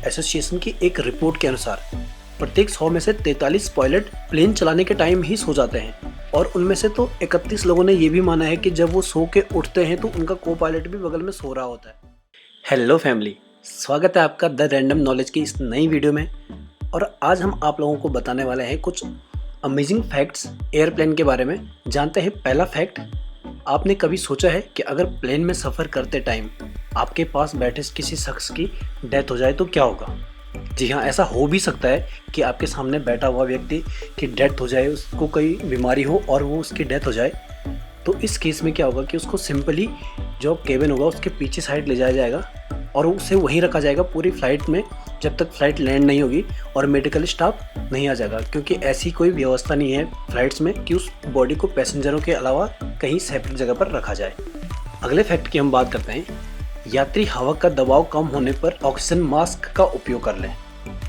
Association की एक report के अनुसार प्रत्येक 100 में से 43 पायलट प्लेन चलाने के टाइम ही सो जाते हैं और उनमें से तो 31 लोगों ने ये भी माना है कि जब वो सो के उठते हैं तो उनका को पायलट भी बगल में सो रहा होता है। हेलो फैमिली, स्वागत है आपका द रैंडम नॉलेज की इस नई वीडियो में। और आज हम आप लोगों को बताने वाले हैं कुछ अमेजिंग फैक्ट्स एयरप्लेन के बारे में। जानते हैं पहला फैक्ट, आपने कभी सोचा है कि अगर प्लेन में सफ़र करते टाइम आपके पास बैठे किसी शख्स की डेथ हो जाए तो क्या होगा? जी हाँ, ऐसा हो भी सकता है कि आपके सामने बैठा हुआ व्यक्ति की डेथ हो जाए, उसको कोई बीमारी हो और वो उसकी डेथ हो जाए। तो इस केस में क्या होगा कि उसको सिंपली जो केबिन होगा उसके पीछे साइड ले जाया जाएगा और उसे वहीं रखा जाएगा पूरी फ्लाइट में जब तक फ्लाइट लैंड नहीं होगी और मेडिकल स्टाफ नहीं आ जाएगा, क्योंकि ऐसी कोई व्यवस्था नहीं है फ्लाइट्स में कि उस बॉडी को पैसेंजरों के अलावा कहीं सेपरेट जगह पर रखा जाए। अगले फैक्ट की हम बात करते हैं, यात्री हवा का दबाव कम होने पर ऑक्सीजन मास्क का उपयोग कर लें।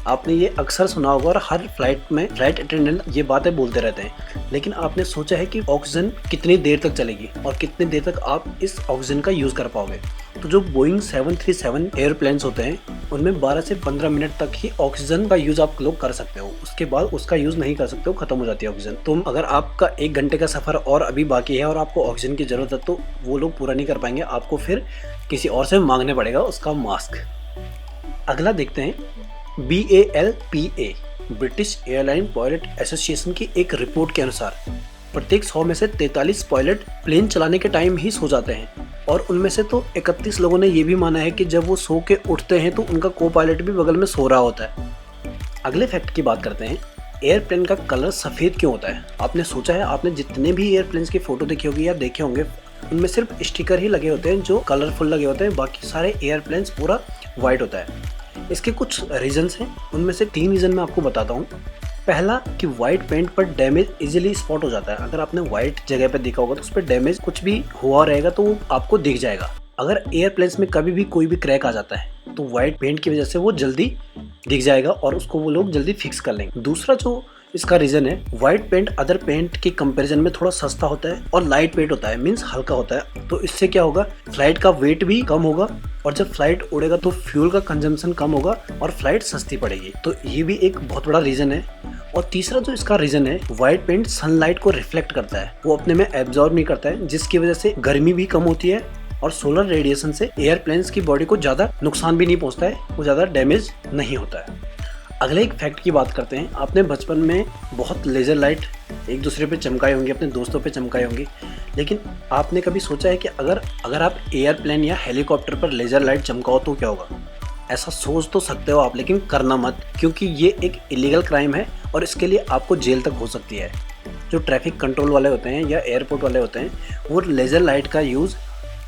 आपने ये अक्सर सुना होगा और हर फ्लाइट में फ्लाइट अटेंडेंट ये बातें बोलते रहते हैं, लेकिन आपने सोचा है कि ऑक्सीजन कितनी देर तक चलेगी और कितनी देर तक आप इस ऑक्सीजन का यूज़ कर पाओगे? तो जो बोइंग 737 एयरप्लेन्स होते हैं उनमें 12 से 15 मिनट तक ही ऑक्सीजन का यूज़ आप लोग कर सकते हो, उसके बाद उसका यूज़ नहीं कर सकते हो, खत्म हो जाती है ऑक्सीजन। तो अगर आपका 1 घंटे का सफ़र और अभी बाकी है और आपको ऑक्सीजन की ज़रूरत है तो वो लोग पूरा नहीं कर पाएंगे, आपको फिर किसी और से मांगने पड़ेगा उसका मास्क। अगला देखते हैं, BALPA British airline pilot association की एक रिपोर्ट के अनुसार प्रत्येक 100 में से 43 पायलट प्लेन चलाने के टाइम ही सो जाते हैं और उनमें से तो 31 लोगों ने ये भी माना है कि जब वो सो के उठते हैं तो उनका को पायलट भी बगल में सो रहा होता है। अगले फैक्ट की बात करते हैं, एयरप्लेन का कलर सफ़ेद क्यों होता है? आपने सोचा है, आपने जितने भी एयरप्लेन्स की फ़ोटो देखी होगी या देखे होंगे उनमें सिर्फ स्टिकर ही लगे होते हैं जो कलरफुल लगे होते हैं, बाकी सारे एयरप्लेन्स पूरा वाइट होता है। इसके कुछ रीजंस हैं, उनमें से 3 रीज़न मैं आपको बताता हूँ। पहला कि वाइट पेंट पर डैमेज इजीली स्पॉट हो जाता है। अगर आपने वाइट जगह पर देखा होगा तो उस पर डैमेज कुछ भी हुआ रहेगा तो वो आपको दिख जाएगा। अगर एयरप्लेन्स में कभी भी कोई भी क्रैक आ जाता है तो वाइट पेंट की वजह से वो जल्दी दिख जाएगा और उसको वो लोग जल्दी फिक्स कर लेंगे। दूसरा जो इसका रीज़न है, वाइट पेंट अदर पेंट के कंपैरिजन में थोड़ा सस्ता होता है और लाइट वेट होता है, मीन्स हल्का होता है। तो इससे क्या होगा, फ्लाइट का वेट भी कम होगा और जब फ्लाइट उड़ेगा तो फ्यूल का कंजम्पशन कम होगा और फ्लाइट सस्ती पड़ेगी। तो ये भी एक बहुत बड़ा रीज़न है। और तीसरा जो इसका रीज़न है, वाइट पेंट सनलाइट को रिफ्लेक्ट करता है, वो अपने में एब्जॉर्ब नहीं करता है, जिसकी वजह से गर्मी भी कम होती है और सोलर रेडिएशन से एयरप्लेन्स की बॉडी को ज़्यादा नुकसान भी नहीं पहुँचता है, वो ज़्यादा डैमेज नहीं होता है। अगले एक फैक्ट की बात करते हैं, आपने बचपन में बहुत लेज़र लाइट एक दूसरे पे चमकाई होंगी, अपने दोस्तों पे चमकाई होंगी, लेकिन आपने कभी सोचा है कि अगर आप एयरप्लेन या हेलीकॉप्टर पर लेज़र लाइट चमकाओ तो क्या होगा? ऐसा सोच तो सकते हो आप, लेकिन करना मत, क्योंकि ये एक इलीगल क्राइम है और इसके लिए आपको जेल तक हो सकती है। जो ट्रैफिक कंट्रोल वाले होते हैं या एयरपोर्ट वाले होते हैं वो लेज़र लाइट का यूज़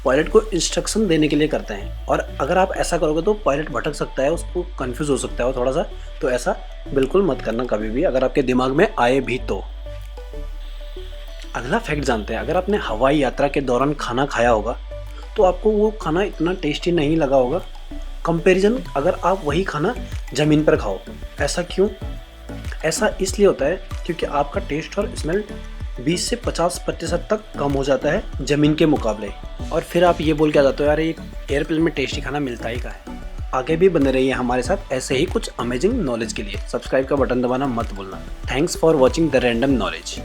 पायलट को इंस्ट्रक्शन देने के लिए करते हैं, और अगर आप ऐसा करोगे तो पायलट भटक सकता है, उसको कंफ्यूज हो सकता है थोड़ा सा। तो ऐसा बिल्कुल मत करना कभी भी, अगर आपके दिमाग में आए भी तो। अगला फैक्ट जानते हैं, अगर आपने हवाई यात्रा के दौरान खाना खाया होगा तो आपको वो खाना इतना टेस्टी नहीं लगा होगा कंपैरिजन अगर आप वही खाना ज़मीन पर खाओ। ऐसा क्यों? ऐसा इसलिए होता है क्योंकि आपका टेस्ट और स्मेल 20 से 50% तक कम हो जाता है ज़मीन के मुकाबले, और फिर आप ये बोल के आ जाते हो यार ये एयरप्लेन में टेस्टी खाना मिलता ही कहाँ है। आगे भी बने रहिए हमारे साथ ऐसे ही कुछ अमेजिंग नॉलेज के लिए। सब्सक्राइब का बटन दबाना मत भूलना। Thanks for watching the random knowledge.